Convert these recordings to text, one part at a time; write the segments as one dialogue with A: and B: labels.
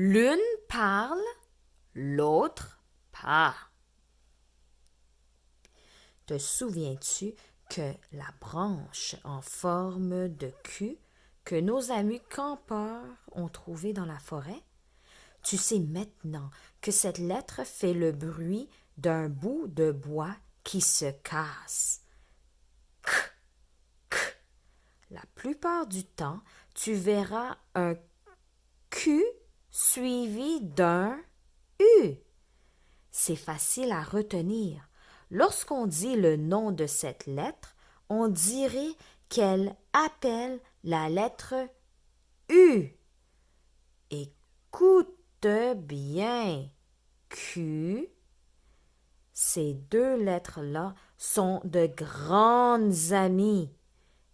A: L'une parle, l'autre pas. Te souviens-tu que la branche en forme de Q que nos amis campeurs ont trouvée dans la forêt? Tu sais maintenant que cette lettre fait le bruit d'un bout de bois qui se casse. K, k. La plupart du temps, tu verras un Q suivi d'un U. C'est facile à retenir. Lorsqu'on dit le nom de cette lettre, on dirait qu'elle appelle la lettre U. Écoute bien. Q. Ces deux lettres-là sont de grandes amies.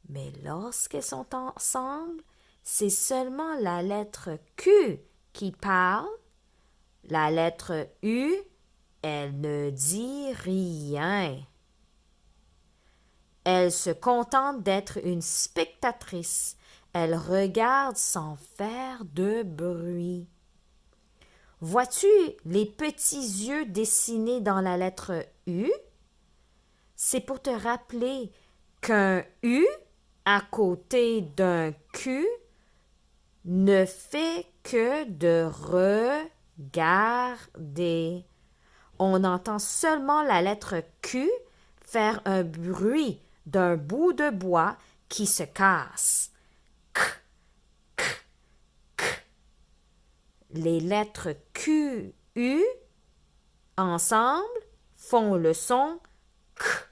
A: Mais lorsqu'elles sont ensemble, c'est seulement la lettre Q qui parle. La lettre U, elle ne dit rien. Elle se contente d'être une spectatrice. Elle regarde sans faire de bruit. Vois-tu les petits yeux dessinés dans la lettre U? C'est pour te rappeler qu'un U à côté d'un Q ne fait que de regarder. On entend seulement la lettre Q faire un bruit d'un bout de bois qui se casse. K, k, k. Les lettres Q, U ensemble font le son K.